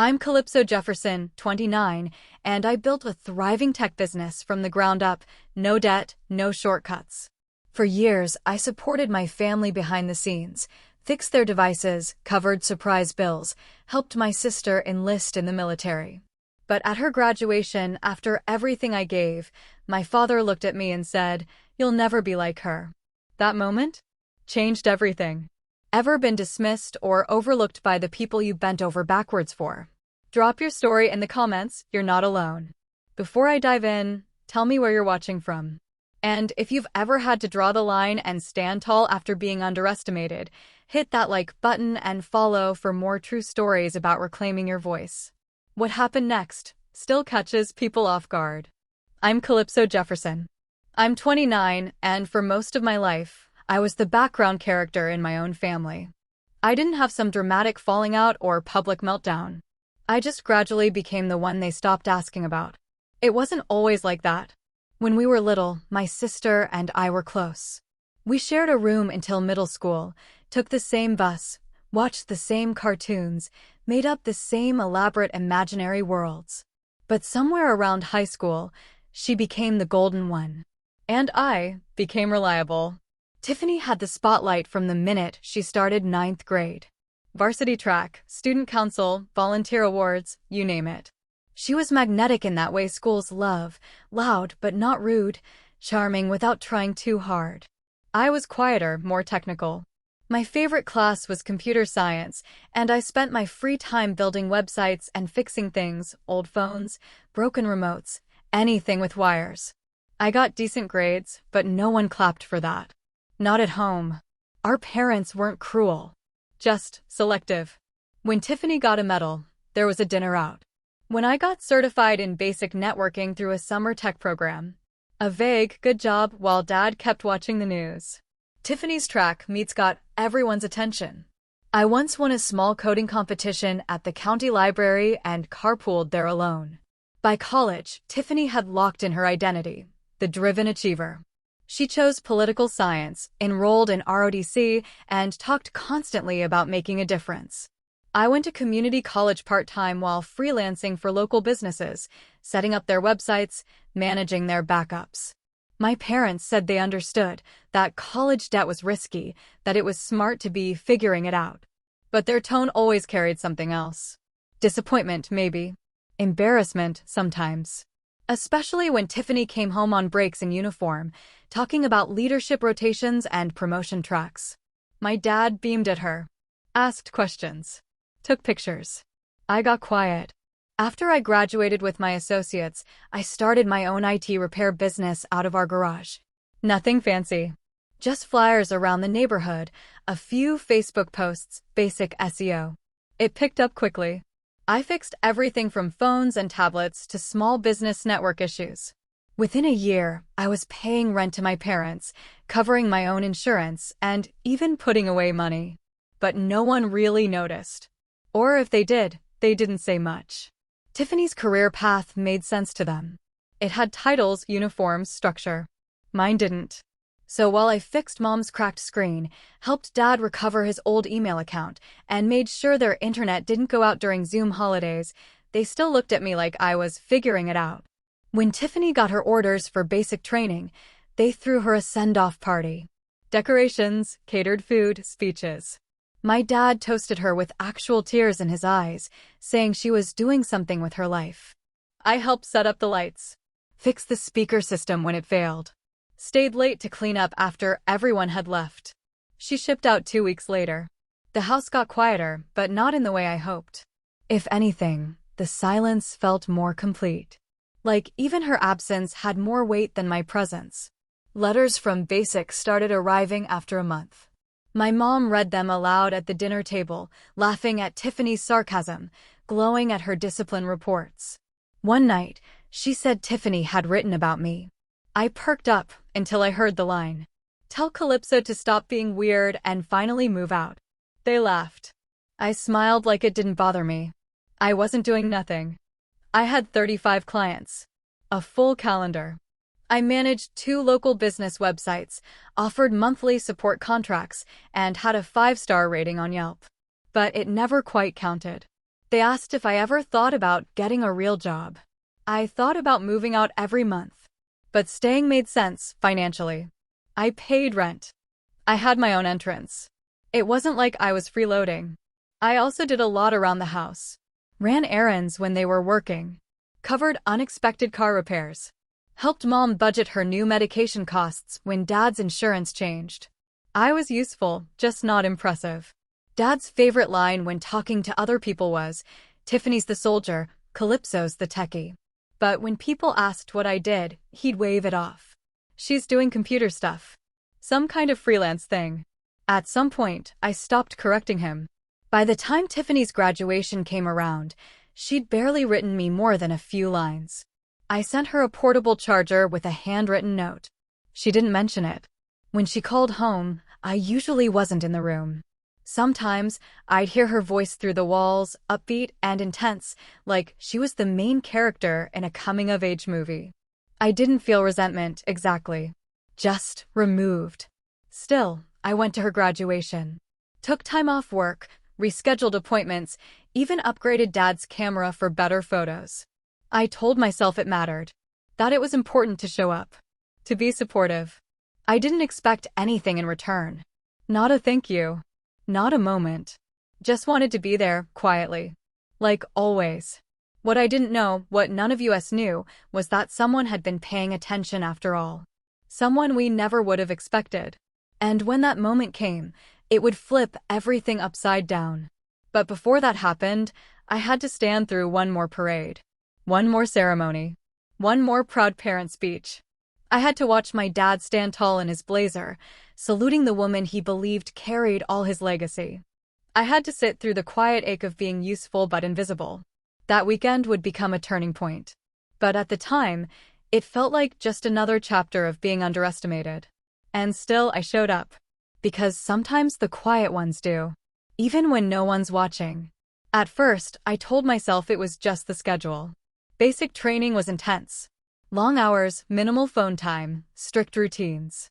I'm Calypso Jefferson, 29, and I built a thriving tech business from the ground up, no debt, no shortcuts. For years, I supported my family behind the scenes, fixed their devices, covered surprise bills, helped my sister enlist in the military. But at her graduation, after everything I gave, my father looked at me and said, "You'll never be like her." That moment changed everything. Ever been dismissed or overlooked by the people you bent over backwards for? Drop your story in the comments, you're not alone. Before I dive in, tell me where you're watching from. And if you've ever had to draw the line and stand tall after being underestimated, hit that like button and follow for more true stories about reclaiming your voice. What happened next still catches people off guard. I'm Calypso Jefferson. I'm 29, and for most of my life, I was the background character in my own family. I didn't have some dramatic falling out or public meltdown. I just gradually became the one they stopped asking about. It wasn't always like that. When we were little, my sister and I were close. We shared a room until middle school, took the same bus, watched the same cartoons, made up the same elaborate imaginary worlds. But somewhere around high school, she became the golden one. And I became reliable. Tiffany had the spotlight from the minute she started ninth grade. Varsity track, student council, volunteer awards, you name it. She was magnetic in that way schools love, loud but not rude, charming without trying too hard. I was quieter, more technical. My favorite class was computer science, and I spent my free time building websites and fixing things, old phones, broken remotes, anything with wires. I got decent grades, but no one clapped for that. Not at home. Our parents weren't cruel, just selective. When Tiffany got a medal, there was a dinner out. When I got certified in basic networking through a summer tech program, a vague good job while Dad kept watching the news. Tiffany's track meets got everyone's attention. I once won a small coding competition at the county library and carpooled there alone. By college, Tiffany had locked in her identity, the driven achiever. She chose political science, enrolled in ROTC, and talked constantly about making a difference. I went to community college part-time while freelancing for local businesses, setting up their websites, managing their backups. My parents said they understood that college debt was risky, that it was smart to be figuring it out. But their tone always carried something else. Disappointment, maybe. Embarrassment, sometimes. Especially when Tiffany came home on breaks in uniform, talking about leadership rotations and promotion tracks. My dad beamed at her, asked questions, took pictures. I got quiet. After I graduated with my associates, I started my own IT repair business out of our garage. Nothing fancy. Just flyers around the neighborhood, a few Facebook posts, basic SEO. It picked up quickly. I fixed everything from phones and tablets to small business network issues. Within a year, I was paying rent to my parents, covering my own insurance, and even putting away money. But no one really noticed. Or if they did, they didn't say much. Tiffany's career path made sense to them. It had titles, uniforms, structure. Mine didn't. So while I fixed Mom's cracked screen, helped Dad recover his old email account, and made sure their internet didn't go out during Zoom holidays, they still looked at me like I was figuring it out. When Tiffany got her orders for basic training, they threw her a send-off party. Decorations, catered food, speeches. My dad toasted her with actual tears in his eyes, saying she was doing something with her life. I helped set up the lights, fixed the speaker system when it failed, stayed late to clean up after everyone had left. She shipped out 2 weeks later. The house got quieter, but not in the way I hoped. If anything, the silence felt more complete. Like even her absence had more weight than my presence. Letters from Basic started arriving after a month. My mom read them aloud at the dinner table, laughing at Tiffany's sarcasm, glowing at her discipline reports. One night, she said Tiffany had written about me. I perked up until I heard the line, "Tell Calypso to stop being weird and finally move out." They laughed. I smiled like it didn't bother me. I wasn't doing nothing. I had 35 clients, a full calendar. I managed 2 local business websites, offered monthly support contracts, and had a 5-star rating on Yelp. But it never quite counted. They asked if I ever thought about getting a real job. I thought about moving out every month. But staying made sense financially. I paid rent. I had my own entrance. It wasn't like I was freeloading. I also did a lot around the house. Ran errands when they were working. Covered unexpected car repairs. Helped Mom budget her new medication costs when Dad's insurance changed. I was useful, just not impressive. Dad's favorite line when talking to other people was, "Tiffany's the soldier, Calypso's the techie." But when people asked what I did, he'd wave it off. "She's doing computer stuff. Some kind of freelance thing." At some point, I stopped correcting him. By the time Tiffany's graduation came around, she'd barely written me more than a few lines. I sent her a portable charger with a handwritten note. She didn't mention it. When she called home, I usually wasn't in the room. Sometimes, I'd hear her voice through the walls, upbeat and intense, like she was the main character in a coming-of-age movie. I didn't feel resentment, exactly. Just removed. Still, I went to her graduation. Took time off work, rescheduled appointments, even upgraded Dad's camera for better photos. I told myself it mattered. That it was important to show up. To be supportive. I didn't expect anything in return. Not a thank you. Not a moment. Just wanted to be there, quietly. Like always. What I didn't know, what none of us knew, was that someone had been paying attention after all. Someone we never would have expected. And when that moment came, it would flip everything upside down. But before that happened, I had to stand through one more parade. One more ceremony. One more proud parent speech. I had to watch my dad stand tall in his blazer, saluting the woman he believed carried all his legacy. I had to sit through the quiet ache of being useful but invisible. That weekend would become a turning point. But at the time, it felt like just another chapter of being underestimated. And still I showed up. Because sometimes the quiet ones do. Even when no one's watching. At first, I told myself it was just the schedule. Basic training was intense. Long hours, minimal phone time, strict routines.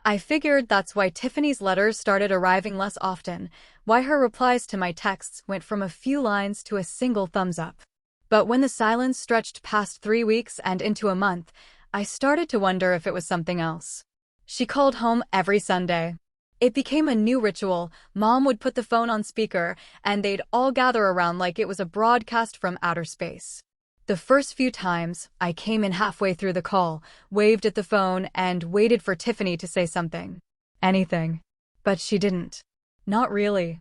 I figured that's why Tiffany's letters started arriving less often, why her replies to my texts went from a few lines to a single thumbs up. But when the silence stretched past 3 weeks and into a month, I started to wonder if it was something else. She called home every Sunday. It became a new ritual. Mom would put the phone on speaker, and they'd all gather around like it was a broadcast from outer space. The first few times, I came in halfway through the call, waved at the phone, and waited for Tiffany to say something. Anything. But she didn't. Not really.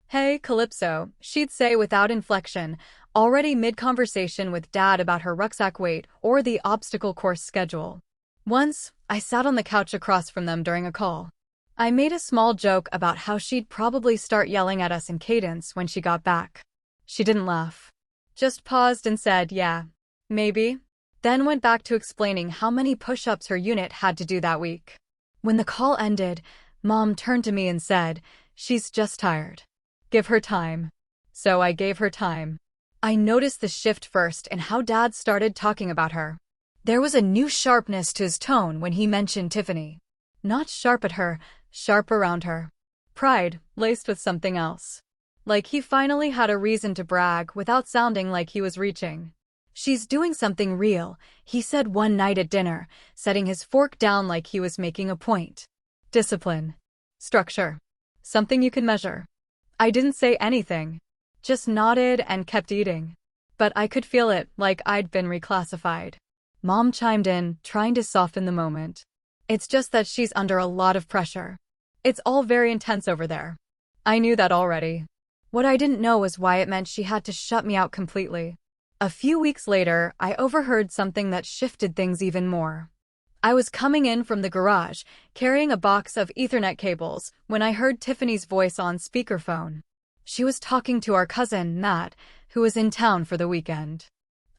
"Hey, Calypso," she'd say without inflection, already mid-conversation with Dad about her rucksack weight or the obstacle course schedule. Once, I sat on the couch across from them during a call. I made a small joke about how she'd probably start yelling at us in cadence when she got back. She didn't laugh. Just paused and said, "Yeah, maybe." Then went back to explaining how many push-ups her unit had to do that week. When the call ended, Mom turned to me and said, "She's just tired. Give her time." So I gave her time. I noticed the shift first in how Dad started talking about her. There was a new sharpness to his tone when he mentioned Tiffany. Not sharp at her, sharp around her. Pride, laced with something else. Like he finally had a reason to brag without sounding like he was reaching. "She's doing something real," he said one night at dinner, setting his fork down like he was making a point. "Discipline. Structure. Something you can measure." I didn't say anything. Just nodded and kept eating. But I could feel it, like I'd been reclassified. Mom chimed in, trying to soften the moment. "It's just that she's under a lot of pressure. It's all very intense over there." I knew that already. What I didn't know was why it meant she had to shut me out completely. A few weeks later, I overheard something that shifted things even more. I was coming in from the garage, carrying a box of Ethernet cables, when I heard Tiffany's voice on speakerphone. She was talking to our cousin, Matt, who was in town for the weekend.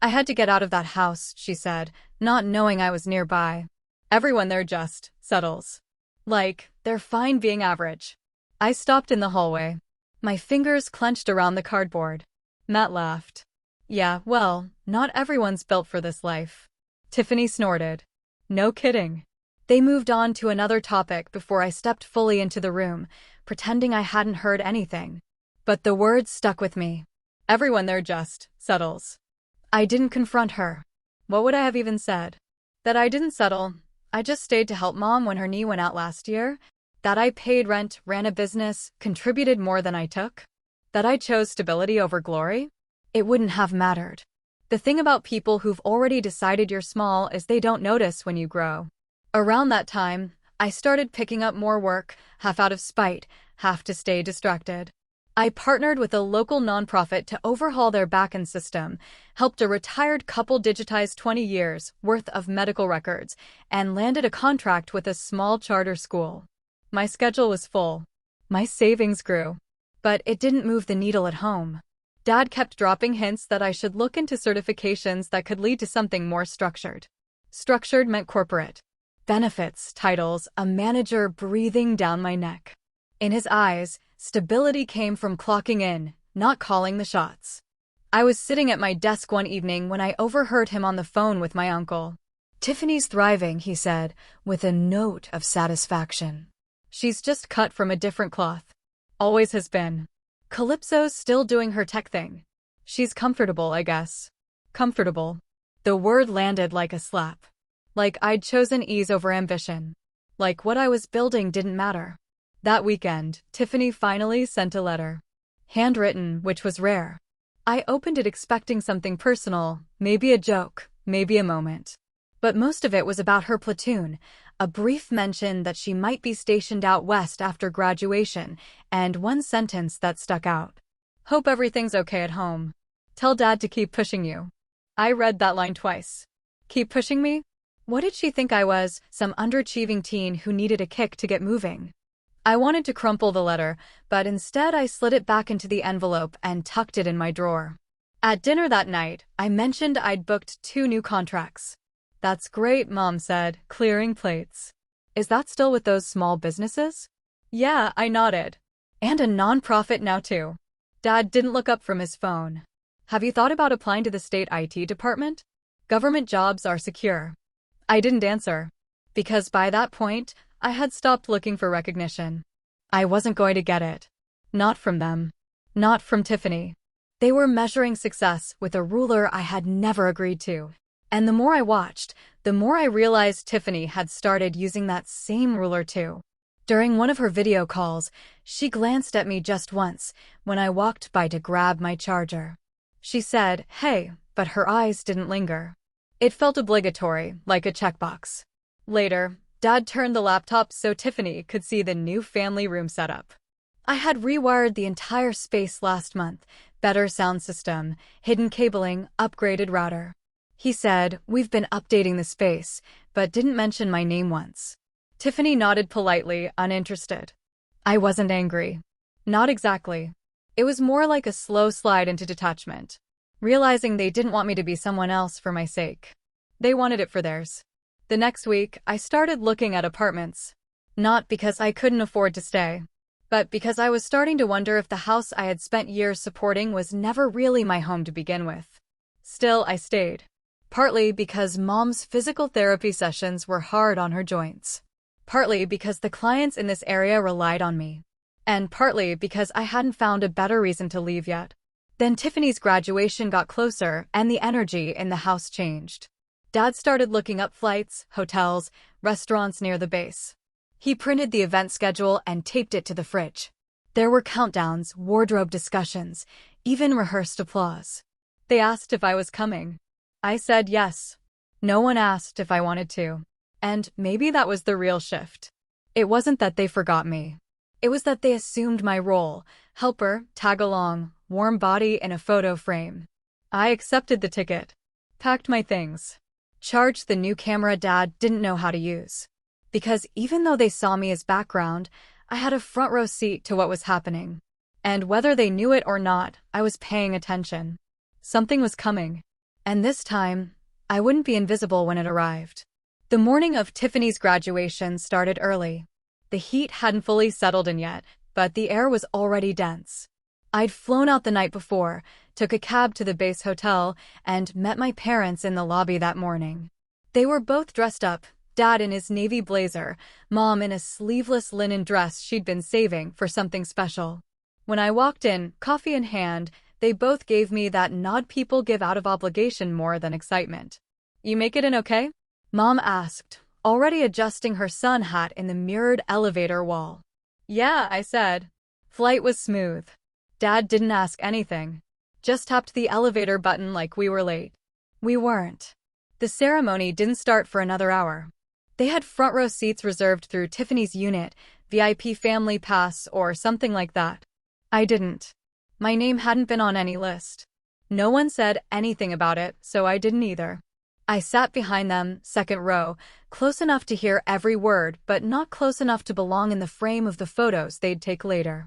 "I had to get out of that house," she said, not knowing I was nearby. "Everyone there just settles. Like, they're fine being average." I stopped in the hallway. My fingers clenched around the cardboard. Matt laughed. "Yeah, well, not everyone's built for this life." Tiffany snorted. "No kidding." They moved on to another topic before I stepped fully into the room, pretending I hadn't heard anything. But the words stuck with me. Everyone there just settles. I didn't confront her. What would I have even said? That I didn't settle. I just stayed to help Mom when her knee went out last year. That I paid rent, ran a business, contributed more than I took. That I chose stability over glory. It wouldn't have mattered. The thing about people who've already decided you're small is they don't notice when you grow. Around that time, I started picking up more work, half out of spite, half to stay distracted. I partnered with a local nonprofit to overhaul their back-end system, helped a retired couple digitize 20 years' worth of medical records, and landed a contract with a small charter school. My schedule was full. My savings grew. But it didn't move the needle at home. Dad kept dropping hints that I should look into certifications that could lead to something more structured. Structured meant corporate. Benefits, titles, a manager breathing down my neck. In his eyes, stability came from clocking in, not calling the shots. I was sitting at my desk one evening when I overheard him on the phone with my uncle. "Tiffany's thriving," he said, with a note of satisfaction. "She's just cut from a different cloth. Always has been. Calypso's still doing her tech thing. She's comfortable, I guess." Comfortable. The word landed like a slap. Like I'd chosen ease over ambition. Like what I was building didn't matter. That weekend, Tiffany finally sent a letter. Handwritten, which was rare. I opened it expecting something personal, maybe a joke, maybe a moment. But most of it was about her platoon, a brief mention that she might be stationed out west after graduation, and one sentence that stuck out. "Hope everything's okay at home. Tell Dad to keep pushing you." I read that line twice. Keep pushing me? What did she think I was, some underachieving teen who needed a kick to get moving? I wanted to crumple the letter, but instead I slid it back into the envelope and tucked it in my drawer. At dinner that night, I mentioned I'd booked 2 new contracts. "That's great," Mom said, clearing plates. "Is that still with those small businesses?" "Yeah," I nodded. "And a nonprofit now too." Dad didn't look up from his phone. "Have you thought about applying to the state IT department? Government jobs are secure." I didn't answer. Because by that point, I had stopped looking for recognition. I wasn't going to get it. Not from them. Not from Tiffany. They were measuring success with a ruler I had never agreed to. And the more I watched, the more I realized Tiffany had started using that same ruler too. During one of her video calls, she glanced at me just once when I walked by to grab my charger. She said, "Hey," but her eyes didn't linger. It felt obligatory, like a checkbox. Later, Dad turned the laptop so Tiffany could see the new family room setup. I had rewired the entire space last month, better sound system, hidden cabling, upgraded router. He said, "We've been updating the space," but didn't mention my name once. Tiffany nodded politely, uninterested. I wasn't angry. Not exactly. It was more like a slow slide into detachment. Realizing they didn't want me to be someone else for my sake. They wanted it for theirs. The next week, I started looking at apartments. Not because I couldn't afford to stay, but because I was starting to wonder if the house I had spent years supporting was never really my home to begin with. Still, I stayed. Partly because Mom's physical therapy sessions were hard on her joints. Partly because the clients in this area relied on me. And partly because I hadn't found a better reason to leave yet. Then Tiffany's graduation got closer and the energy in the house changed. Dad started looking up flights, hotels, restaurants near the base. He printed the event schedule and taped it to the fridge. There were countdowns, wardrobe discussions, even rehearsed applause. They asked if I was coming. I said yes. No one asked if I wanted to. And maybe that was the real shift. It wasn't that they forgot me. It was that they assumed my role, helper, tag along, warm body in a photo frame. I accepted the ticket. Packed my things. Charged the new camera Dad didn't know how to use. Because even though they saw me as background, I had a front row seat to what was happening. And whether they knew it or not, I was paying attention. Something was coming. And this time, I wouldn't be invisible when it arrived. The morning of Tiffany's graduation started early. The heat hadn't fully settled in yet, but the air was already dense. I'd flown out the night before, took a cab to the base hotel, and met my parents in the lobby that morning. They were both dressed up, Dad in his navy blazer, Mom in a sleeveless linen dress she'd been saving for something special. When I walked in, coffee in hand, They both gave me that nod people give out of obligation more than excitement. "You make it in okay?" Mom asked, already adjusting her sun hat in the mirrored elevator wall. "Yeah," I said. Flight was smooth. Dad didn't ask anything. Just tapped the elevator button like we were late. We weren't. The ceremony didn't start for another hour. They had front row seats reserved through Tiffany's unit, VIP family pass, or something like that. I didn't. My name hadn't been on any list. No one said anything about it, so I didn't either. I sat behind them, second row, close enough to hear every word, but not close enough to belong in the frame of the photos they'd take later.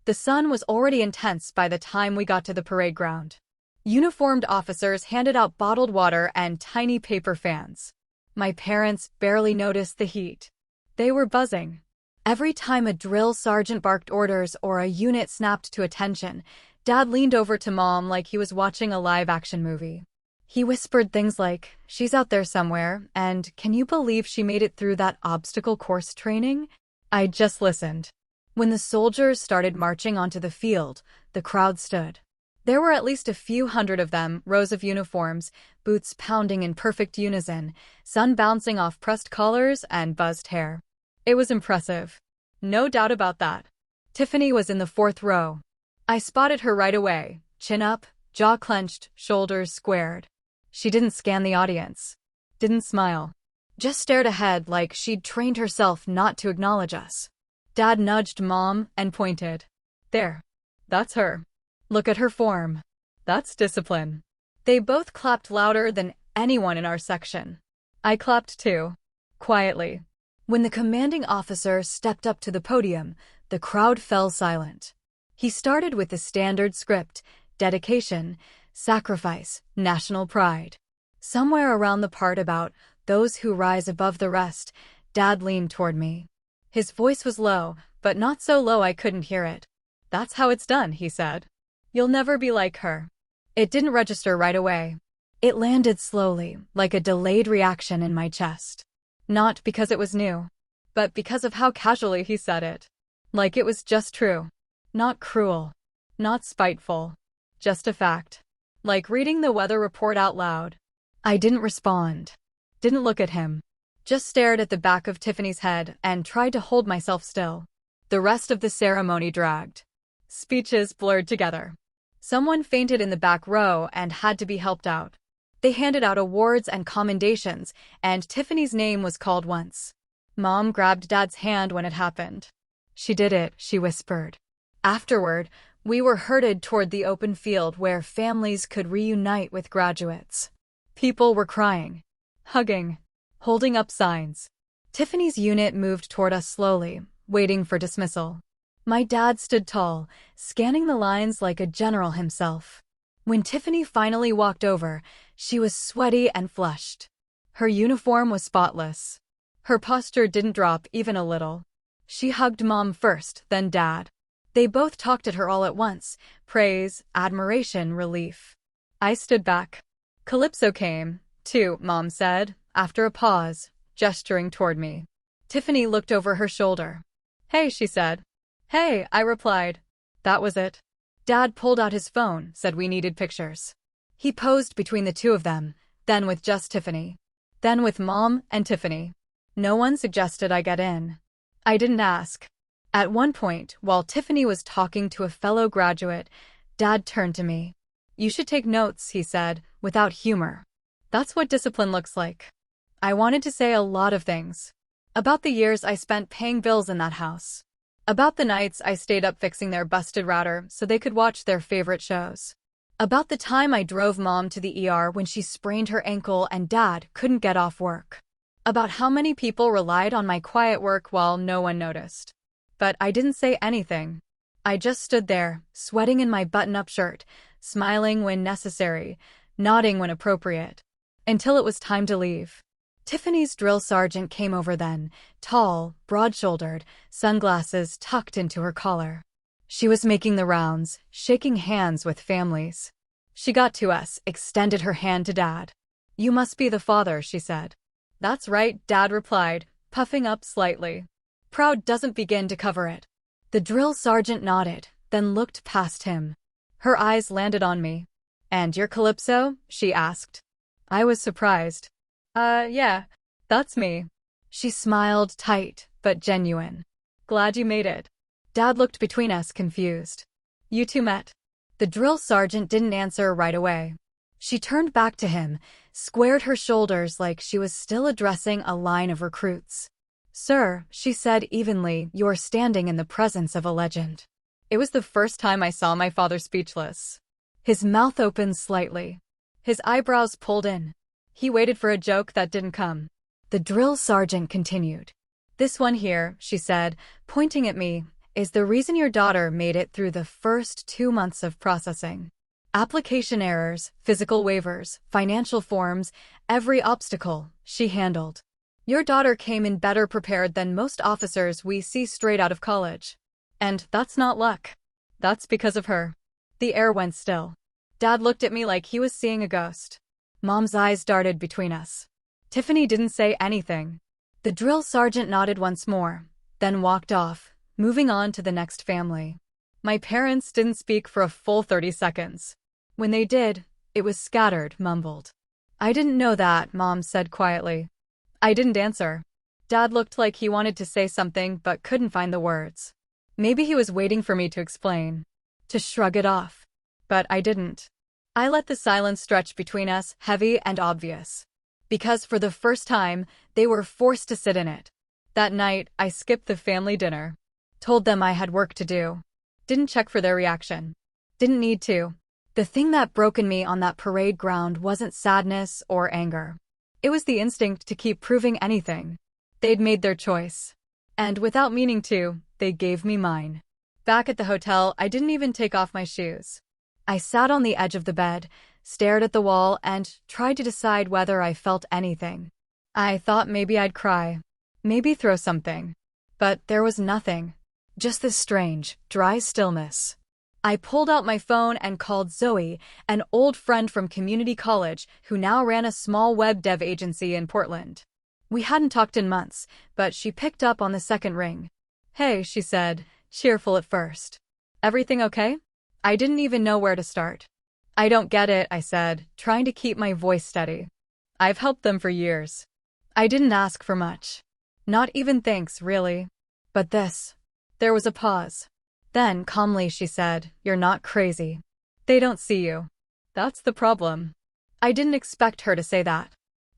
The sun was already intense by the time we got to the parade ground. Uniformed officers handed out bottled water and tiny paper fans. My parents barely noticed the heat. They were buzzing. Every time a drill sergeant barked orders or a unit snapped to attention, Dad leaned over to Mom like he was watching a live-action movie. He whispered things like, "She's out there somewhere, and can you believe she made it through that obstacle course training?" I just listened. When the soldiers started marching onto the field, the crowd stood. There were at least a few hundred of them, rows of uniforms, boots pounding in perfect unison, sun bouncing off pressed collars and buzzed hair. It was impressive. No doubt about that. Tiffany was in the fourth row. I spotted her right away, chin up, jaw clenched, shoulders squared. She didn't scan the audience. Didn't smile. Just stared ahead like she'd trained herself not to acknowledge us. Dad nudged Mom and pointed. "There. That's her. Look at her form. That's discipline." They both clapped louder than anyone in our section. I clapped too. Quietly. When the commanding officer stepped up to the podium, the crowd fell silent. He started with the standard script: dedication, sacrifice, national pride. Somewhere around the part about those who rise above the rest, Dad leaned toward me. His voice was low, but not so low I couldn't hear it. "That's how it's done," he said. "You'll never be like her." It didn't register right away. It landed slowly, like a delayed reaction in my chest. Not because it was new, but because of how casually he said it. Like it was just true. Not cruel. Not spiteful. Just a fact. Like reading the weather report out loud. I didn't respond. Didn't look at him. Just stared at the back of Tiffany's head and tried to hold myself still. The rest of the ceremony dragged. Speeches blurred together. Someone fainted in the back row and had to be helped out. They handed out awards and commendations, and Tiffany's name was called once. Mom grabbed Dad's hand when it happened. "She did it," she whispered. Afterward, we were herded toward the open field where families could reunite with graduates. People were crying, hugging, holding up signs. Tiffany's unit moved toward us slowly, waiting for dismissal. My dad stood tall, scanning the lines like a general himself. When Tiffany finally walked over, she was sweaty and flushed. Her uniform was spotless. Her posture didn't drop even a little. She hugged Mom first, then Dad. They both talked at her all at once: praise, admiration, relief. I stood back. Calypso came, too, Mom said, after a pause, gesturing toward me. Tiffany looked over her shoulder. "Hey," she said. "Hey," I replied. That was it. Dad pulled out his phone, said we needed pictures. He posed between the two of them, then with just Tiffany. Then with Mom and Tiffany. No one suggested I get in. I didn't ask. At one point, while Tiffany was talking to a fellow graduate, Dad turned to me. "You should take notes," he said, without humor. "That's what discipline looks like." I wanted to say a lot of things. About the years I spent paying bills in that house. About the nights I stayed up fixing their busted router so they could watch their favorite shows. About the time I drove Mom to the ER when she sprained her ankle and Dad couldn't get off work. About how many people relied on my quiet work while no one noticed. But I didn't say anything. I just stood there, sweating in my button-up shirt, smiling when necessary, nodding when appropriate. Until it was time to leave. Tiffany's drill sergeant came over then, tall, broad-shouldered, sunglasses tucked into her collar. She was making the rounds, shaking hands with families. She got to us, extended her hand to Dad. "You must be the father," she said. "That's right," Dad replied, puffing up slightly. Proud doesn't begin to cover it. The drill sergeant nodded, then looked past him. Her eyes landed on me. "And you're Calypso?" she asked. I was surprised. Yeah, that's me." She smiled, tight but genuine. "Glad you made it." Dad looked between us, confused. "You two met?" The drill sergeant didn't answer right away. She turned back to him, squared her shoulders like she was still addressing a line of recruits. "Sir," she said evenly, "you're standing in the presence of a legend." It was the first time I saw my father speechless. His mouth opened slightly. His eyebrows pulled in. He waited for a joke that didn't come. The drill sergeant continued. "This one here," she said, pointing at me, "is the reason your daughter made it through the first 2 months of processing. Application errors, physical waivers, financial forms, every obstacle she handled. Your daughter came in better prepared than most officers we see straight out of college. And that's not luck. That's because of her." The air went still. Dad looked at me like he was seeing a ghost. Mom's eyes darted between us. Tiffany didn't say anything. The drill sergeant nodded once more, then walked off, moving on to the next family. My parents didn't speak for a full 30 seconds. When they did, it was scattered, mumbled. "I didn't know that," Mom said quietly. I didn't answer. Dad looked like he wanted to say something but couldn't find the words. Maybe he was waiting for me to explain, to shrug it off. But I didn't. I let the silence stretch between us, heavy and obvious. Because for the first time, they were forced to sit in it. That night, I skipped the family dinner. Told them I had work to do. Didn't check for their reaction. Didn't need to. The thing that broke in me on that parade ground wasn't sadness or anger. It was the instinct to keep proving anything. They'd made their choice. And without meaning to, they gave me mine. Back at the hotel, I didn't even take off my shoes. I sat on the edge of the bed, stared at the wall, and tried to decide whether I felt anything. I thought maybe I'd cry. Maybe throw something. But there was nothing. Just this strange, dry stillness. I pulled out my phone and called Zoe, an old friend from community college who now ran a small web dev agency in Portland. We hadn't talked in months, but she picked up on the second ring. "Hey," she said, cheerful at first. "Everything okay?" I didn't even know where to start. "I don't get it," I said, trying to keep my voice steady. "I've helped them for years." I didn't ask for much. Not even thanks, really. But this. There was a pause. Then, calmly, she said, "You're not crazy. They don't see you. That's the problem." I didn't expect her to say that.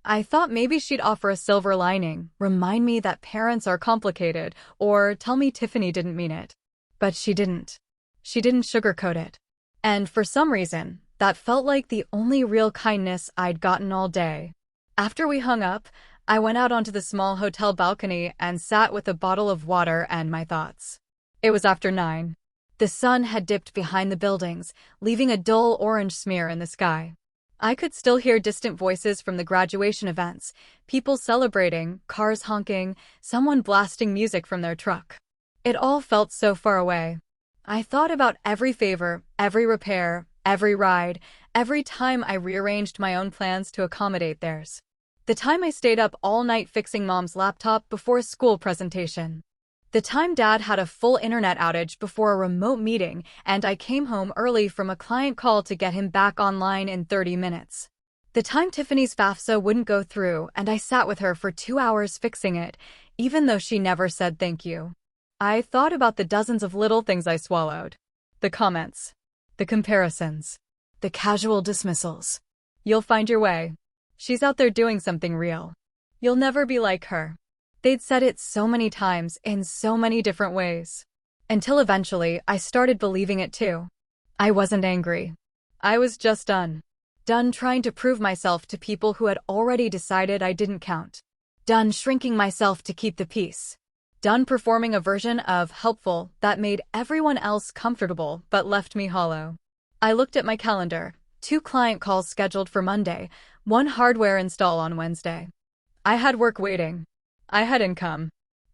I thought maybe she'd offer a silver lining, remind me that parents are complicated, or tell me Tiffany didn't mean it. But she didn't. She didn't sugarcoat it. And for some reason, that felt like the only real kindness I'd gotten all day. After we hung up, I went out onto the small hotel balcony and sat with a bottle of water and my thoughts. It was after 9. The sun had dipped behind the buildings, leaving a dull orange smear in the sky. I could still hear distant voices from the graduation events, people celebrating, cars honking, someone blasting music from their truck. It all felt so far away. I thought about every favor, every repair, every ride, every time I rearranged my own plans to accommodate theirs. The time I stayed up all night fixing Mom's laptop before a school presentation. The time Dad had a full internet outage before a remote meeting and I came home early from a client call to get him back online in 30 minutes. The time Tiffany's FAFSA wouldn't go through and I sat with her for 2 hours fixing it, even though she never said thank you. I thought about the dozens of little things I swallowed. The comments. The comparisons. The casual dismissals. "You'll find your way. She's out there doing something real. You'll never be like her." They'd said it so many times in so many different ways. Until eventually, I started believing it too. I wasn't angry. I was just done. Done trying to prove myself to people who had already decided I didn't count. Done shrinking myself to keep the peace. Done performing a version of helpful that made everyone else comfortable but left me hollow. I looked at my calendar. 2 client calls scheduled for Monday, 1 hardware install on Wednesday. I had work waiting. I had income.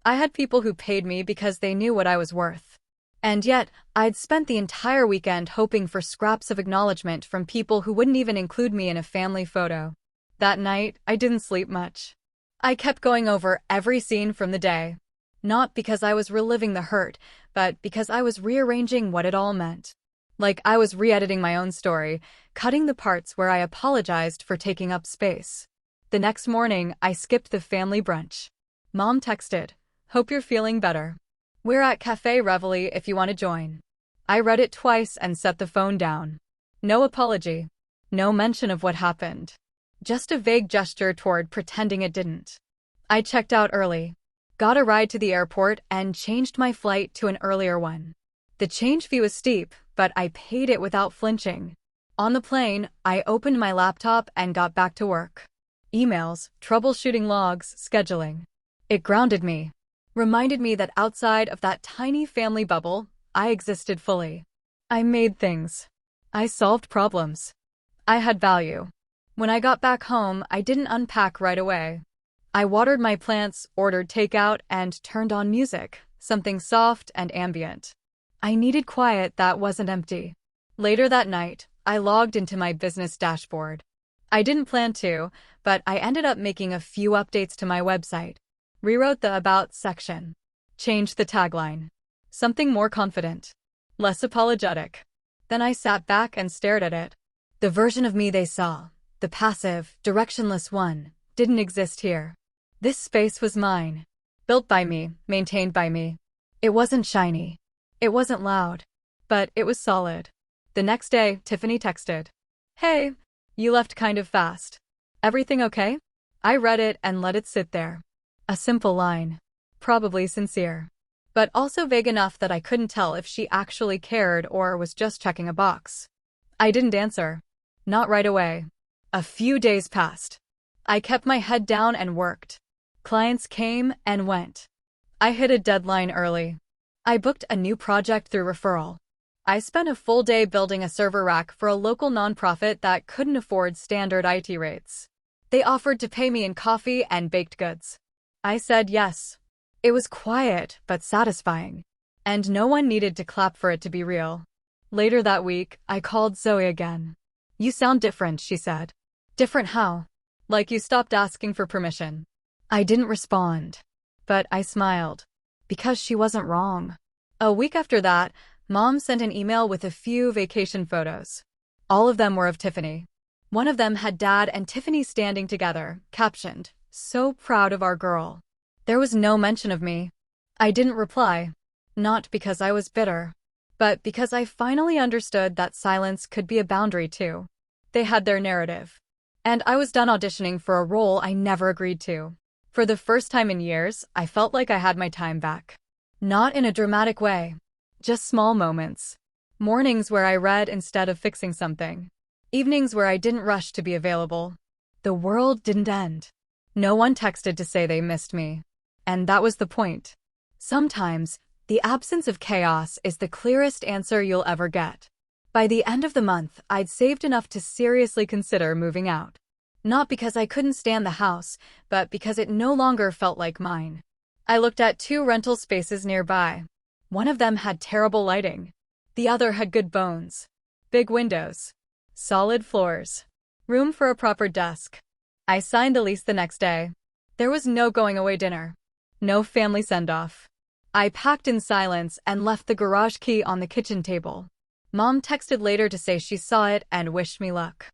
I had people who paid me because they knew what I was worth. And yet, I'd spent the entire weekend hoping for scraps of acknowledgement from people who wouldn't even include me in a family photo. That night, I didn't sleep much. I kept going over every scene from the day. Not because I was reliving the hurt, but because I was rearranging what it all meant. Like I was re-editing my own story, cutting the parts where I apologized for taking up space. The next morning, I skipped the family brunch. Mom texted, "Hope you're feeling better. We're at Cafe Reveille if you want to join." I read it twice and set the phone down. No apology. No mention of what happened. Just a vague gesture toward pretending it didn't. I checked out early, got a ride to the airport, and changed my flight to an earlier one. The change fee was steep, but I paid it without flinching. On the plane, I opened my laptop and got back to work. Emails, troubleshooting logs, scheduling. It grounded me. Reminded me that outside of that tiny family bubble, I existed fully. I made things. I solved problems. I had value. When I got back home, I didn't unpack right away. I watered my plants, ordered takeout, and turned on music, something soft and ambient. I needed quiet that wasn't empty. Later that night, I logged into my business dashboard. I didn't plan to, but I ended up making a few updates to my website. Rewrote the About section. Changed the tagline. Something more confident. Less apologetic. Then I sat back and stared at it. The version of me they saw, the passive, directionless one, didn't exist here. This space was mine. Built by me, maintained by me. It wasn't shiny. It wasn't loud. But it was solid. The next day, Tiffany texted, "Hey, you left kind of fast. Everything okay?" I read it and let it sit there. A simple line. Probably sincere. But also vague enough that I couldn't tell if she actually cared or was just checking a box. I didn't answer. Not right away. A few days passed. I kept my head down and worked. Clients came and went. I hit a deadline early. I booked a new project through referral. I spent a full day building a server rack for a local nonprofit that couldn't afford standard IT rates. They offered to pay me in coffee and baked goods. I said yes. It was quiet but satisfying, and no one needed to clap for it to be real. Later that week, I called Zoe again. "You sound different," she said. "Different how?" "Like you stopped asking for permission." I didn't respond, but I smiled. Because she wasn't wrong. A week after that, Mom sent an email with a few vacation photos. All of them were of Tiffany. One of them had Dad and Tiffany standing together, captioned, "So proud of our girl." There was no mention of me. I didn't reply. Not because I was bitter, but because I finally understood that silence could be a boundary too. They had their narrative. And I was done auditioning for a role I never agreed to. For the first time in years, I felt like I had my time back. Not in a dramatic way. Just small moments. Mornings where I read instead of fixing something. Evenings where I didn't rush to be available. The world didn't end. No one texted to say they missed me. And that was the point. Sometimes, the absence of chaos is the clearest answer you'll ever get. By the end of the month, I'd saved enough to seriously consider moving out. Not because I couldn't stand the house, but because it no longer felt like mine. I looked at 2 rental spaces nearby. One of them had terrible lighting. The other had good bones. Big windows. Solid floors. Room for a proper desk. I signed the lease the next day. There was no going away dinner. No family send-off. I packed in silence and left the garage key on the kitchen table. Mom texted later to say she saw it and wished me luck.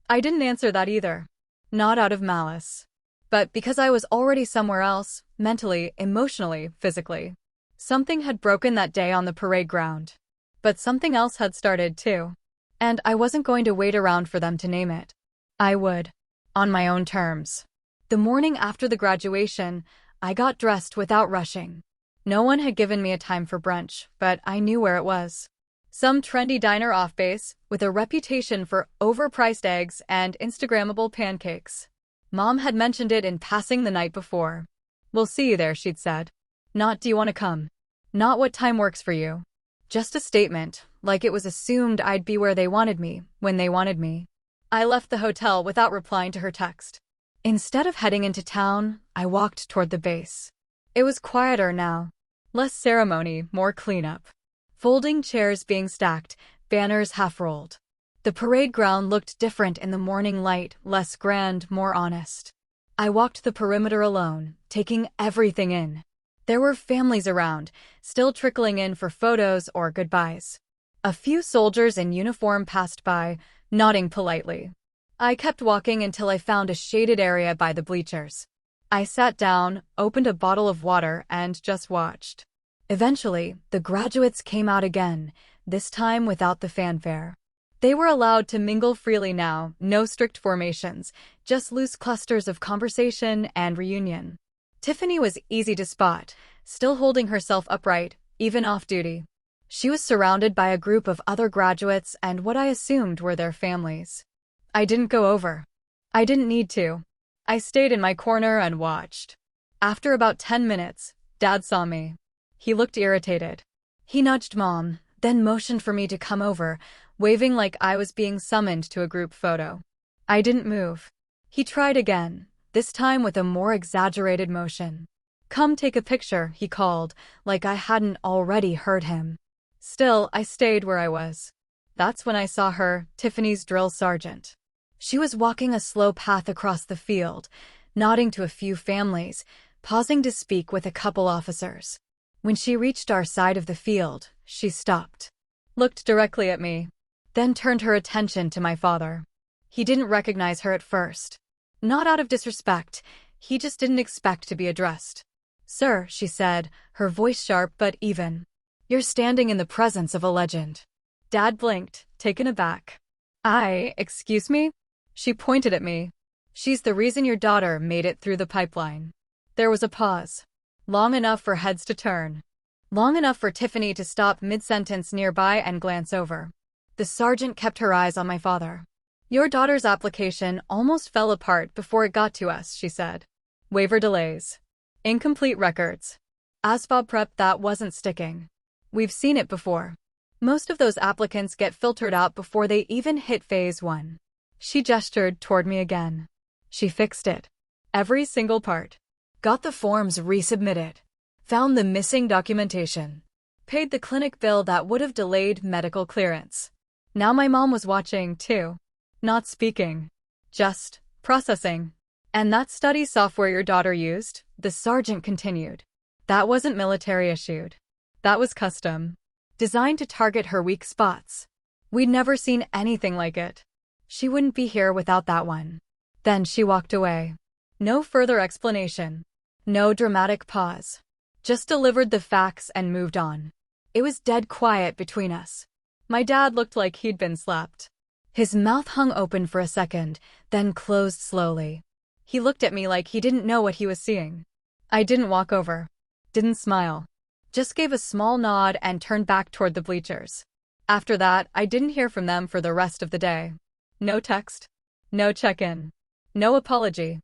I didn't answer that either. Not out of malice. But because I was already somewhere else, mentally, emotionally, physically. Something had broken that day on the parade ground. But something else had started too. And I wasn't going to wait around for them to name it. I would. On my own terms. The morning after the graduation, I got dressed without rushing. No one had given me a time for brunch, but I knew where it was. Some trendy diner off base, with a reputation for overpriced eggs and Instagrammable pancakes. Mom had mentioned it in passing the night before. "We'll see you there," she'd said. Not, "Do you want to come?" Not, "What time works for you?" Just a statement, like it was assumed I'd be where they wanted me, when they wanted me. I left the hotel without replying to her text. Instead of heading into town, I walked toward the base. It was quieter now. Less ceremony, more cleanup. Folding chairs being stacked, banners half-rolled. The parade ground looked different in the morning light, less grand, more honest. I walked the perimeter alone, taking everything in. There were families around, still trickling in for photos or goodbyes. A few soldiers in uniform passed by, nodding politely. I kept walking until I found a shaded area by the bleachers. I sat down, opened a bottle of water, and just watched. Eventually, the graduates came out again, this time without the fanfare. They were allowed to mingle freely now, no strict formations, just loose clusters of conversation and reunion. Tiffany was easy to spot, still holding herself upright, even off-duty. She was surrounded by a group of other graduates and what I assumed were their families. I didn't go over. I didn't need to. I stayed in my corner and watched. After about 10 minutes, Dad saw me. He looked irritated. He nudged Mom, then motioned for me to come over, waving like I was being summoned to a group photo. I didn't move. He tried again, this time with a more exaggerated motion. "Come take a picture," he called, like I hadn't already heard him. Still, I stayed where I was. That's when I saw her, Tiffany's drill sergeant. She was walking a slow path across the field, nodding to a few families, pausing to speak with a couple officers. When she reached our side of the field, she stopped, looked directly at me, then turned her attention to my father. He didn't recognize her at first. Not out of disrespect, he just didn't expect to be addressed. "Sir," she said, her voice sharp but even. "You're standing in the presence of a legend." Dad blinked, taken aback. Excuse me?" She pointed at me. "She's the reason your daughter made it through the pipeline." There was a pause. Long enough for heads to turn. Long enough for Tiffany to stop mid-sentence nearby and glance over. The sergeant kept her eyes on my father. "Your daughter's application almost fell apart before it got to us," she said. "Waiver delays. Incomplete records. ASVAB prep that wasn't sticking. We've seen it before. Most of those applicants get filtered out before they even hit phase 1. She gestured toward me again. She fixed it. Every single part. Got the forms resubmitted. Found the missing documentation. Paid the clinic bill that would have delayed medical clearance. Now my mom was watching, too. Not speaking. Just processing. And that study software your daughter used," the sergeant continued. "That wasn't military issued. That was custom. Designed to target her weak spots. We'd never seen anything like it. She wouldn't be here without that one." Then she walked away. No further explanation. No dramatic pause. Just delivered the facts and moved on. It was dead quiet between us. My dad looked like he'd been slapped. His mouth hung open for a second, then closed slowly. He looked at me like he didn't know what he was seeing. I didn't walk over. Didn't smile. Just gave a small nod and turned back toward the bleachers. After that, I didn't hear from them for the rest of the day. No text. No check-in. No apology.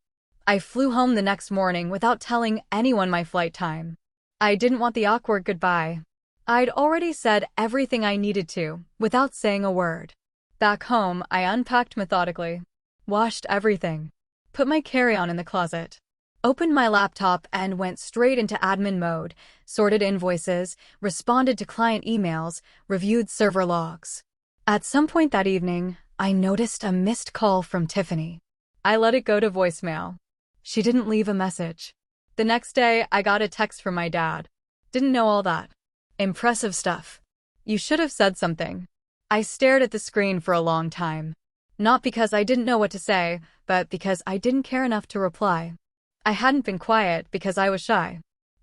I flew home the next morning without telling anyone my flight time. I didn't want the awkward goodbye. I'd already said everything I needed to, without saying a word. Back home, I unpacked methodically. Washed everything. Put my carry-on in the closet. Opened my laptop and went straight into admin mode, sorted invoices, responded to client emails, reviewed server logs. At some point that evening, I noticed a missed call from Tiffany. I let it go to voicemail. She didn't leave a message. The next day, I got a text from my dad. Didn't know all that. Impressive stuff. You should have said something. I stared at the screen for a long time. Not because I didn't know what to say, but because I didn't care enough to reply. I hadn't been quiet because I was shy.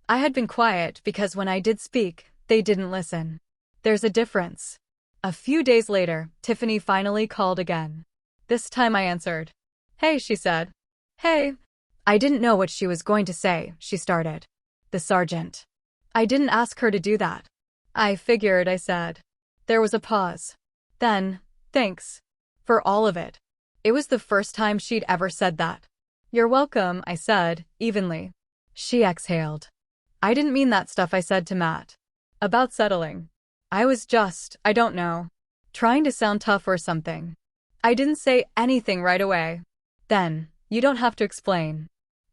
I had been quiet because when I did speak, they didn't listen. There's a difference. A few days later, Tiffany finally called again. This time I answered. "Hey," she said. "Hey." I didn't know what she was going to say, she started. "The sergeant." I didn't ask her to do that. "I figured," I said. There was a pause. Then, "Thanks. For all of it." It was the first time she'd ever said that. "You're welcome," I said, evenly. She exhaled. "I didn't mean that stuff I said to Matt. About settling. I was just, I don't know, trying to sound tough or something. I didn't say anything right away." Then, "You don't have to explain."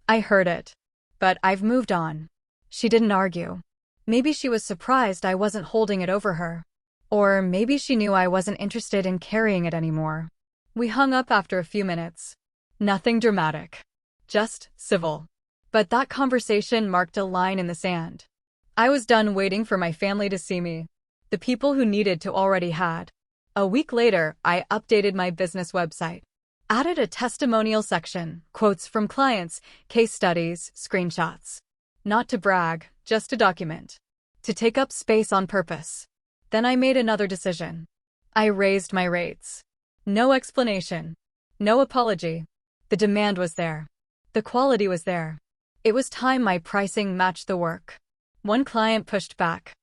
I heard it. But I've moved on. She didn't argue. Maybe she was surprised I wasn't holding it over her. Or maybe she knew I wasn't interested in carrying it anymore. We hung up after a few minutes. Nothing dramatic. Just civil. But that conversation marked a line in the sand. I was done waiting for my family to see me. The people who needed to already had. A week later, I updated my business website. Added a testimonial section, quotes from clients, case studies, screenshots. Not to brag, just to document. To take up space on purpose. Then I made another decision. I raised my rates. No explanation. No apology. The demand was there. The quality was there. It was time my pricing matched the work. One client pushed back.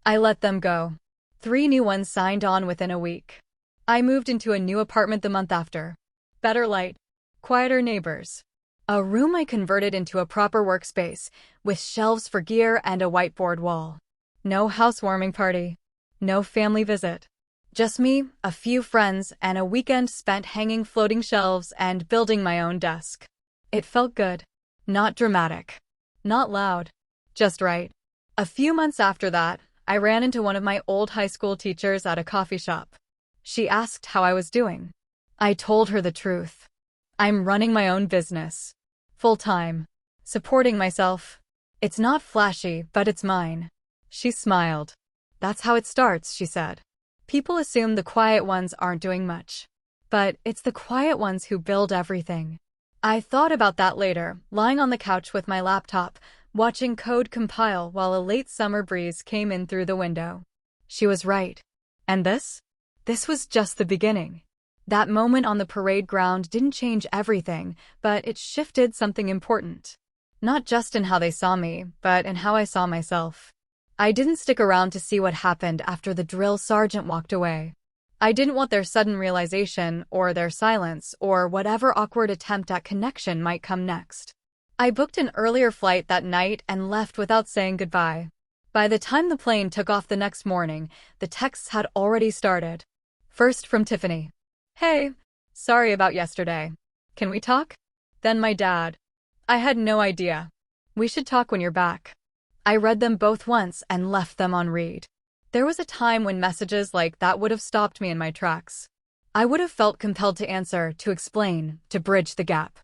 I let them go. 3 new ones signed on within a week. I moved into a new apartment the month after. Better light. Quieter neighbors. A room I converted into a proper workspace, with shelves for gear and a whiteboard wall. No housewarming party. No family visit. Just me, a few friends, and a weekend spent hanging floating shelves and building my own desk. It felt good. Not dramatic. Not loud. Just right. A few months after that, I ran into one of my old high school teachers at a coffee shop. She asked how I was doing. I told her the truth. I'm running my own business. Full-time. Supporting myself. It's not flashy, but it's mine. She smiled. That's how it starts, she said. People assume the quiet ones aren't doing much. But it's the quiet ones who build everything. I thought about that later, lying on the couch with my laptop, watching code compile while a late summer breeze came in through the window. She was right. And this? This was just the beginning. That moment on the parade ground didn't change everything, but it shifted something important. Not just in how they saw me, but in how I saw myself. I didn't stick around to see what happened after the drill sergeant walked away. I didn't want their sudden realization, or their silence, or whatever awkward attempt at connection might come next. I booked an earlier flight that night and left without saying goodbye. By the time the plane took off the next morning, the texts had already started. First from Tiffany. Hey, sorry about yesterday. Can we talk? Then my dad. I had no idea. We should talk when you're back. I read them both once and left them on read. There was a time when messages like that would have stopped me in my tracks. I would have felt compelled to answer, to explain, to bridge the gap.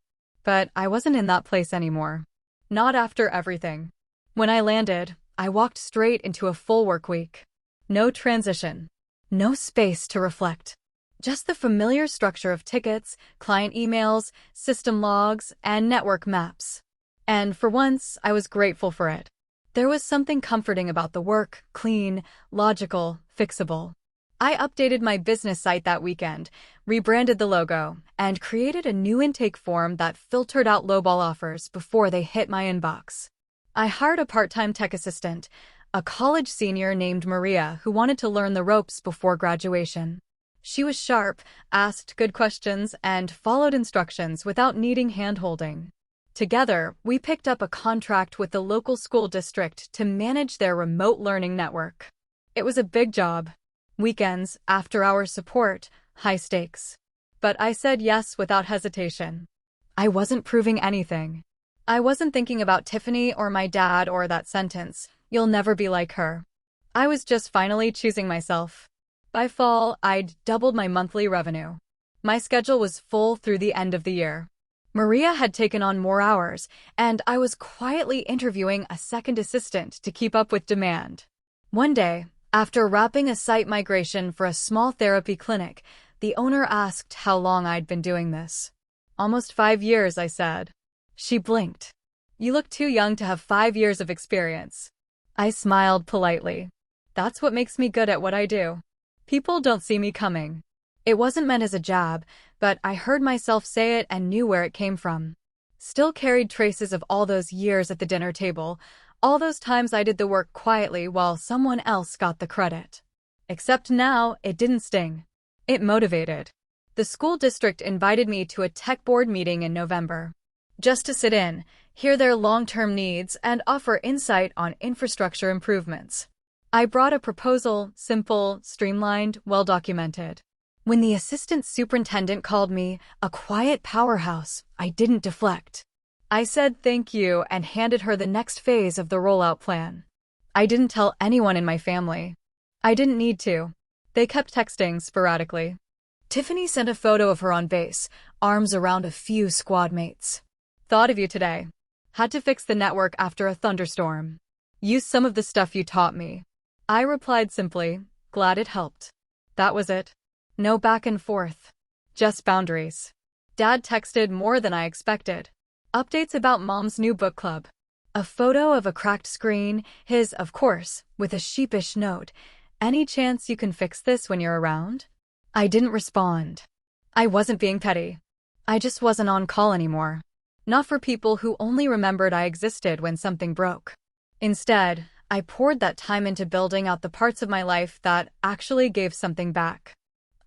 But I wasn't in that place anymore. Not after everything. When I landed, I walked straight into a full work week. No transition. No space to reflect. Just the familiar structure of tickets, client emails, system logs, and network maps. And for once, I was grateful for it. There was something comforting about the work, clean, logical, fixable. I updated my business site that weekend, rebranded the logo, and created a new intake form that filtered out lowball offers before they hit my inbox. I hired a part-time tech assistant, a college senior named Maria who wanted to learn the ropes before graduation. She was sharp, asked good questions, and followed instructions without needing hand-holding. Together, we picked up a contract with the local school district to manage their remote learning network. It was a big job. Weekends, after-hour support, high stakes. But I said yes without hesitation. I wasn't proving anything. I wasn't thinking about Tiffany or my dad or that sentence, "You'll never be like her." I was just finally choosing myself. By fall, I'd doubled my monthly revenue. My schedule was full through the end of the year. Maria had taken on more hours, and I was quietly interviewing a second assistant to keep up with demand. One day, after wrapping a site migration for a small therapy clinic, the owner asked how long I'd been doing this. "Almost 5 years," I said. She blinked. "You look too young to have 5 years of experience." I smiled politely. That's what makes me good at what I do. People don't see me coming. It wasn't meant as a jab, but I heard myself say it and knew where it came from. Still carried traces of all those years at the dinner table, all those times I did the work quietly while someone else got the credit. Except now, it didn't sting. It motivated. The school district invited me to a tech board meeting in November. Just to sit in, hear their long-term needs, and offer insight on infrastructure improvements. I brought a proposal, simple, streamlined, well-documented. When the assistant superintendent called me a quiet powerhouse, I didn't deflect. I said thank you and handed her the next phase of the rollout plan. I didn't tell anyone in my family. I didn't need to. They kept texting sporadically. Tiffany sent a photo of her on base, arms around a few squad mates. "Thought of you today. Had to fix the network after a thunderstorm. Use some of the stuff you taught me." I replied simply, Glad it helped. That was it. No back and forth. Just boundaries. Dad texted more than I expected. Updates about Mom's new book club. A photo of a cracked screen, his, of course, with a sheepish note. Any chance you can fix this when you're around? I didn't respond. I wasn't being petty. I just wasn't on call anymore. Not for people who only remembered I existed when something broke. Instead, I poured that time into building out the parts of my life that actually gave something back.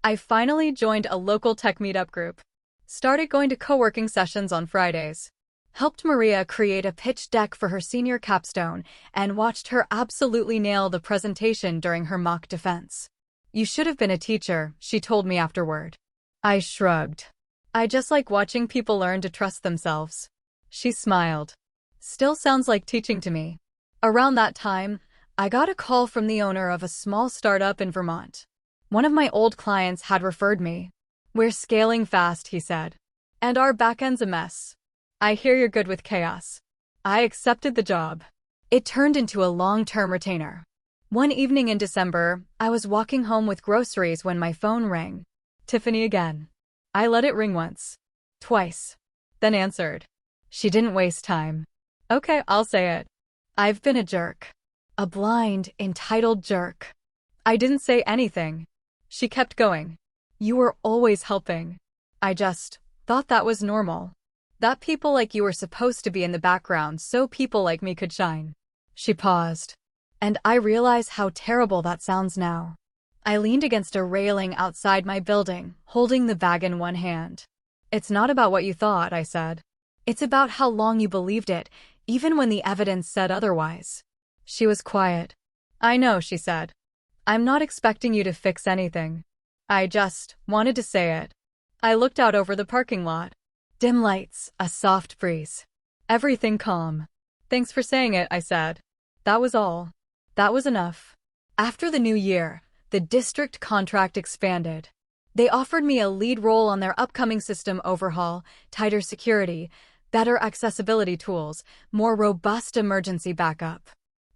I finally joined a local tech meetup group. Started going to co-working sessions on Fridays. Helped Maria create a pitch deck for her senior capstone and watched her absolutely nail the presentation during her mock defense. You should have been a teacher, she told me afterward. I shrugged. I just like watching people learn to trust themselves. She smiled. Still sounds like teaching to me. Around that time, I got a call from the owner of a small startup in Vermont. One of my old clients had referred me. We're scaling fast, he said. And our backend's a mess. I hear you're good with chaos. I accepted the job. It turned into a long-term retainer. One evening in December, I was walking home with groceries when my phone rang. Tiffany again. I let it ring once. Twice. Then answered. She didn't waste time. Okay, I'll say it. I've been a jerk. A blind, entitled jerk. I didn't say anything. She kept going. You were always helping. I just thought that was normal. That people like you were supposed to be in the background so people like me could shine. She paused. And I realize how terrible that sounds now. I leaned against a railing outside my building, holding the bag in one hand. It's not about what you thought, I said. It's about how long you believed it, even when the evidence said otherwise. She was quiet. I know, she said. I'm not expecting you to fix anything. I just wanted to say it. I looked out over the parking lot. Dim lights, a soft breeze. Everything calm. Thanks for saying it, I said. That was all. That was enough. After the new year, the district contract expanded. They offered me a lead role on their upcoming system overhaul, tighter security, better accessibility tools, more robust emergency backup.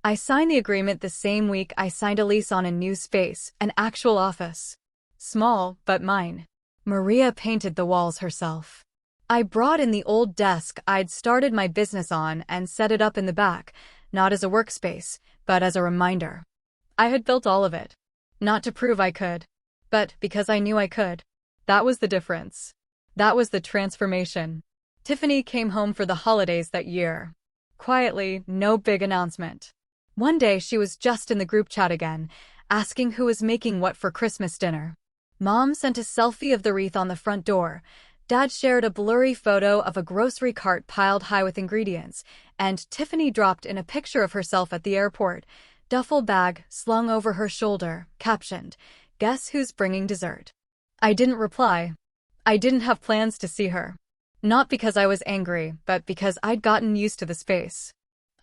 I signed the agreement the same week I signed a lease on a new space, an actual office. Small, but mine. Maria painted the walls herself. I brought in the old desk I'd started my business on and set it up in the back, not as a workspace, but as a reminder. I had built all of it. Not to prove I could, but because I knew I could. That was the difference. That was the transformation. Tiffany came home for the holidays that year. Quietly, no big announcement. One day she was just in the group chat again, asking who was making what for Christmas dinner. Mom sent a selfie of the wreath on the front door. Dad shared a blurry photo of a grocery cart piled high with ingredients, and Tiffany dropped in a picture of herself at the airport, duffel bag slung over her shoulder, captioned, "Guess who's bringing dessert?" I didn't reply. I didn't have plans to see her. Not because I was angry, but because I'd gotten used to the space.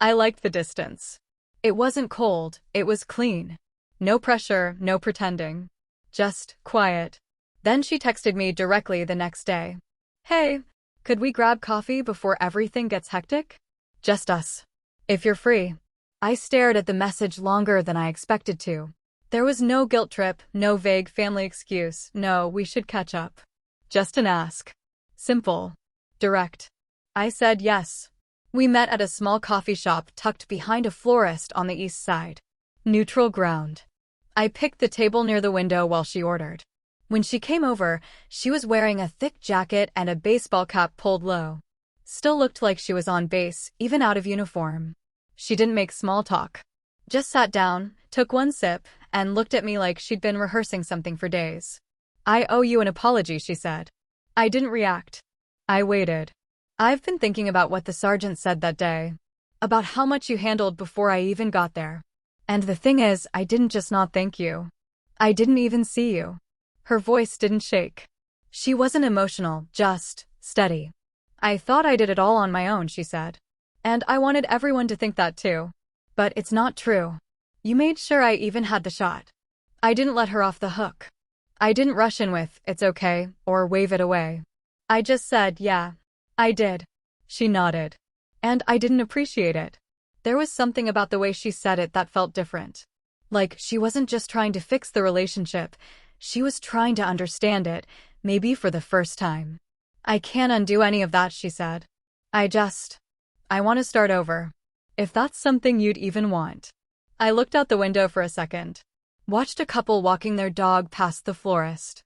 I liked the distance. It wasn't cold, it was clean. No pressure, no pretending. Just quiet. Then she texted me directly the next day. Hey, could we grab coffee before everything gets hectic? Just us. If you're free. I stared at the message longer than I expected to. There was no guilt trip, no vague family excuse, no, we should catch up. Just an ask. Simple. Direct. I said yes. We met at a small coffee shop tucked behind a florist on the east side. Neutral ground. I picked the table near the window while she ordered. When she came over, she was wearing a thick jacket and a baseball cap pulled low. Still looked like she was on base, even out of uniform. She didn't make small talk. Just sat down, took one sip, and looked at me like she'd been rehearsing something for days. I owe you an apology, she said. I didn't react. I waited. I've been thinking about what the sergeant said that day. About how much you handled before I even got there. And the thing is, I didn't just not thank you. I didn't even see you. Her voice didn't shake. She wasn't emotional, just steady. I thought I did it all on my own, she said. And I wanted everyone to think that too. But it's not true. You made sure I even had the shot. I didn't let her off the hook. I didn't rush in with, "It's okay," or wave it away. I just said, "Yeah, I did." She nodded. And I didn't appreciate it. There was something about the way she said it that felt different. Like she wasn't just trying to fix the relationship, she was trying to understand it, maybe for the first time. I can't undo any of that, she said. I want to start over. If that's something you'd even want. I looked out the window for a second. Watched a couple walking their dog past the florist.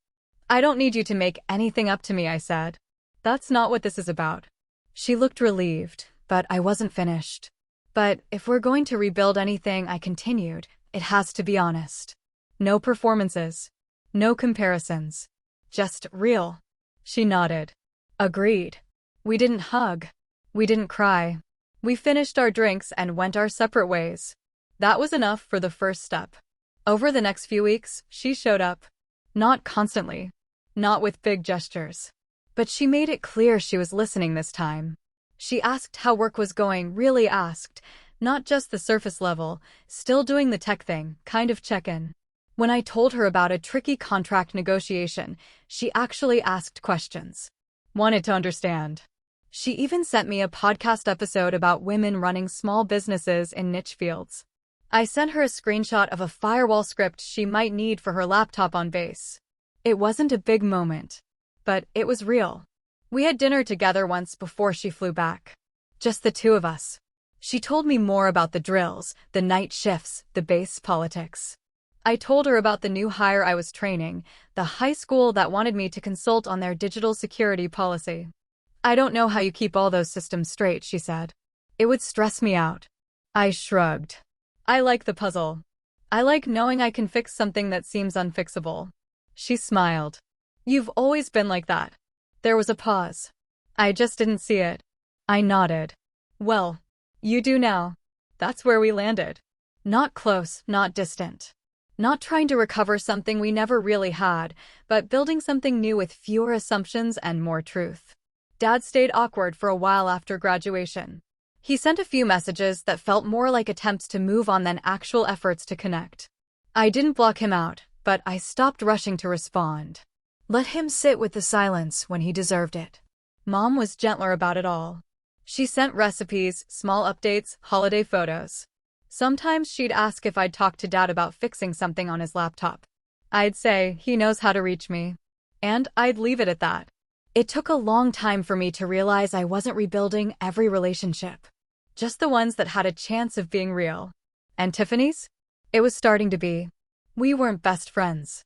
I don't need you to make anything up to me, I said. That's not what this is about. She looked relieved, but I wasn't finished. But if we're going to rebuild anything, I continued, it has to be honest. No performances. No comparisons. Just real. She nodded. Agreed. We didn't hug. We didn't cry. We finished our drinks and went our separate ways. That was enough for the first step. Over the next few weeks, she showed up. Not constantly. Not with big gestures. But she made it clear she was listening this time. She asked how work was going, really asked, not just the surface level, still doing the tech thing, kind of check-in. When I told her about a tricky contract negotiation, she actually asked questions. Wanted to understand. She even sent me a podcast episode about women running small businesses in niche fields. I sent her a screenshot of a firewall script she might need for her laptop on base. It wasn't a big moment, but it was real. We had dinner together once before she flew back. Just the two of us. She told me more about the drills, the night shifts, the base politics. I told her about the new hire I was training, the high school that wanted me to consult on their digital security policy. I don't know how you keep all those systems straight, she said. It would stress me out. I shrugged. I like the puzzle. I like knowing I can fix something that seems unfixable. She smiled. You've always been like that. There was a pause. I just didn't see it. I nodded. Well, you do now. That's where we landed. Not close, not distant. Not trying to recover something we never really had, but building something new with fewer assumptions and more truth. Dad stayed awkward for a while after graduation. He sent a few messages that felt more like attempts to move on than actual efforts to connect. I didn't block him out, but I stopped rushing to respond. Let him sit with the silence when he deserved it. Mom was gentler about it all. She sent recipes, small updates, holiday photos. Sometimes she'd ask if I'd talk to Dad about fixing something on his laptop. I'd say he knows how to reach me. And I'd leave it at that. It took a long time for me to realize I wasn't rebuilding every relationship. Just the ones that had a chance of being real. And Tiffany's? It was starting to be. We weren't best friends.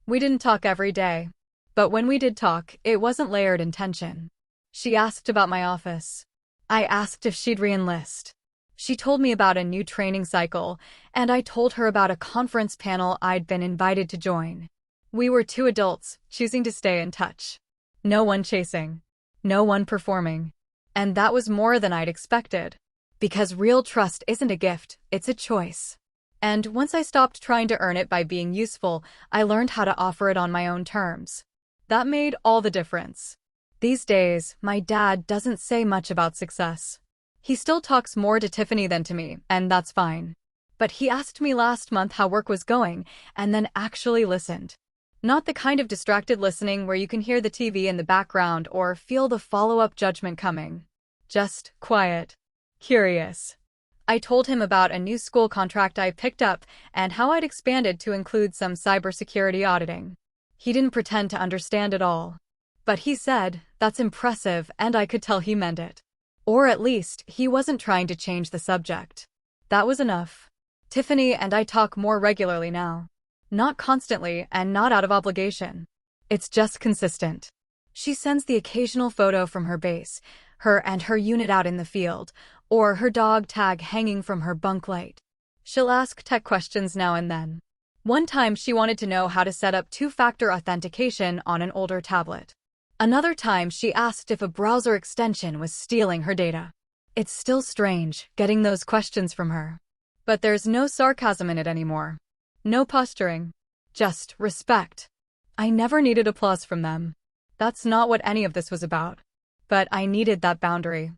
We didn't talk every day. But when we did talk, it wasn't layered in tension. She asked about my office. I asked if she'd re-enlist. She told me about a new training cycle, and I told her about a conference panel I'd been invited to join. We were two adults, choosing to stay in touch. No one chasing. No one performing. And that was more than I'd expected. Because real trust isn't a gift, it's a choice. And once I stopped trying to earn it by being useful, I learned how to offer it on my own terms. That made all the difference. These days, my dad doesn't say much about success. He still talks more to Tiffany than to me, and that's fine. But he asked me last month how work was going, and then actually listened. Not the kind of distracted listening where you can hear the TV in the background or feel the follow-up judgment coming. Just quiet. Curious. I told him about a new school contract I picked up and how I'd expanded to include some cybersecurity auditing. He didn't pretend to understand it all. But he said, that's impressive, and I could tell he meant it. Or at least, he wasn't trying to change the subject. That was enough. Tiffany and I talk more regularly now. Not constantly and not out of obligation. It's just consistent. She sends the occasional photo from her base, her and her unit out in the field, or her dog tag hanging from her bunk light. She'll ask tech questions now and then. One time she wanted to know how to set up two-factor authentication on an older tablet. Another time she asked if a browser extension was stealing her data. It's still strange, getting those questions from her. But there's no sarcasm in it anymore. No posturing. Just respect. I never needed applause from them. That's not what any of this was about. But I needed that boundary.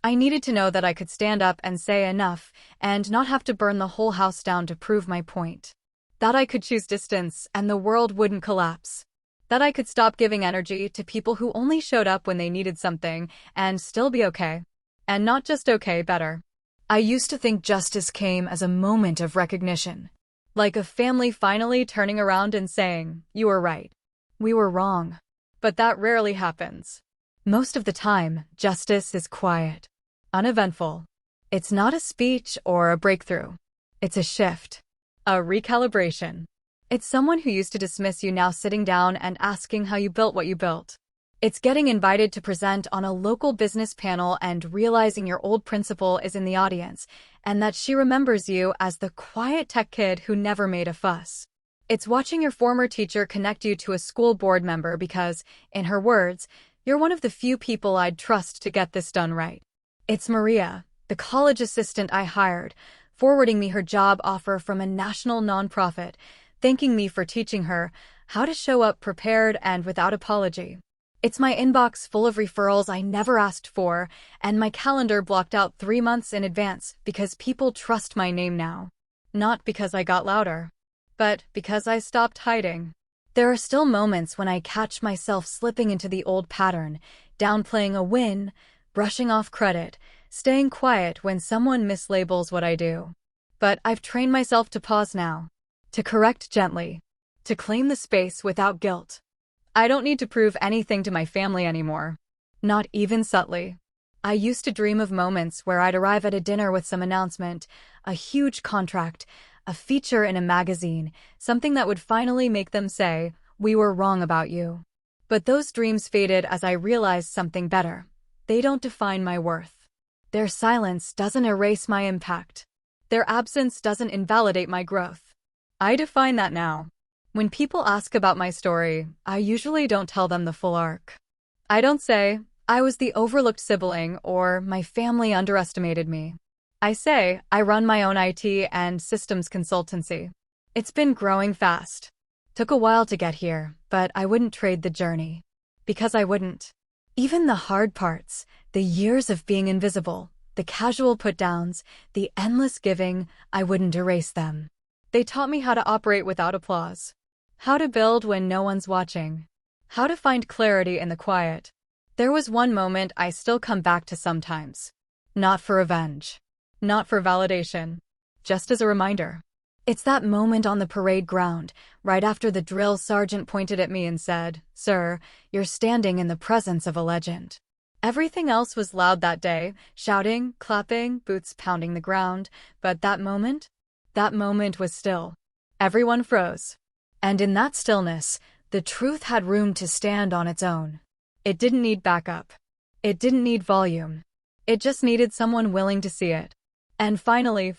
I needed to know that I could stand up and say enough, and not have to burn the whole house down to prove my point. That I could choose distance, and the world wouldn't collapse. That I could stop giving energy to people who only showed up when they needed something, and still be okay. And not just okay, better. I used to think justice came as a moment of recognition. Like a family finally turning around and saying, "You were right. We were wrong." But that rarely happens. Most of the time, justice is quiet, uneventful. It's not a speech or a breakthrough. It's a shift, a recalibration. It's someone who used to dismiss you now sitting down and asking how you built what you built. It's getting invited to present on a local business panel and realizing your old principal is in the audience and that she remembers you as the quiet tech kid who never made a fuss. It's watching your former teacher connect you to a school board member because, in her words, "You're one of the few people I'd trust to get this done right." It's Maria, the college assistant I hired, forwarding me her job offer from a national nonprofit, thanking me for teaching her how to show up prepared and without apology. It's my inbox full of referrals I never asked for, and my calendar blocked out 3 months in advance because people trust my name now. Not because I got louder, but because I stopped hiding. There are still moments when I catch myself slipping into the old pattern, downplaying a win, brushing off credit, staying quiet when someone mislabels what I do. But I've trained myself to pause now, to correct gently, to claim the space without guilt. I don't need to prove anything to my family anymore. Not even subtly. I used to dream of moments where I'd arrive at a dinner with some announcement, a huge contract, a feature in a magazine, something that would finally make them say, "We were wrong about you." But those dreams faded as I realized something better. They don't define my worth. Their silence doesn't erase my impact. Their absence doesn't invalidate my growth. I define that now. When people ask about my story, I usually don't tell them the full arc. I don't say, "I was the overlooked sibling," or "My family underestimated me." I say, "I run my own IT and systems consultancy." It's been growing fast. Took a while to get here, but I wouldn't trade the journey. Because I wouldn't. Even the hard parts, the years of being invisible, the casual put-downs, the endless giving, I wouldn't erase them. They taught me how to operate without applause. How to build when no one's watching. How to find clarity in the quiet. There was one moment I still come back to sometimes. Not for revenge. Not for validation. Just as a reminder. It's that moment on the parade ground, right after the drill sergeant pointed at me and said, "Sir, you're standing in the presence of a legend." Everything else was loud that day, shouting, clapping, boots pounding the ground, but that moment was still. Everyone froze. And in that stillness, the truth had room to stand on its own. It didn't need backup. It didn't need volume. It just needed someone willing to see it. And finally,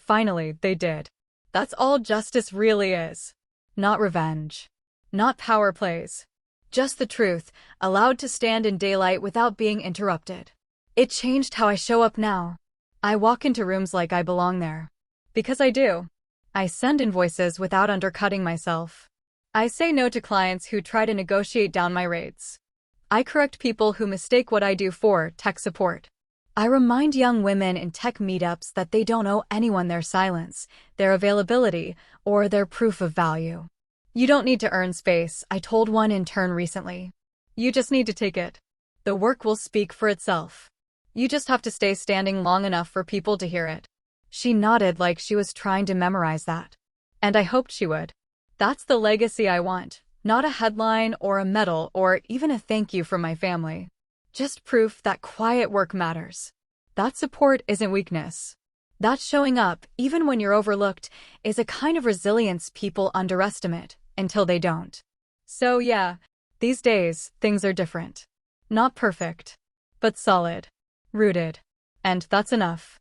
they did. That's all justice really is. Not revenge. Not power plays. Just the truth, allowed to stand in daylight without being interrupted. It changed how I show up now. I walk into rooms like I belong there. Because I do. I send invoices without undercutting myself. I say no to clients who try to negotiate down my rates. I correct people who mistake what I do for tech support. I remind young women in tech meetups that they don't owe anyone their silence, their availability, or their proof of value. "You don't need to earn space," I told one intern recently. "You just need to take it. The work will speak for itself. You just have to stay standing long enough for people to hear it." She nodded like she was trying to memorize that. And I hoped she would. That's the legacy I want, not a headline or a medal or even a thank you from my family. Just proof that quiet work matters. That support isn't weakness. That showing up, even when you're overlooked, is a kind of resilience people underestimate until they don't. So yeah, these days, things are different. Not perfect, but solid. Rooted. And that's enough.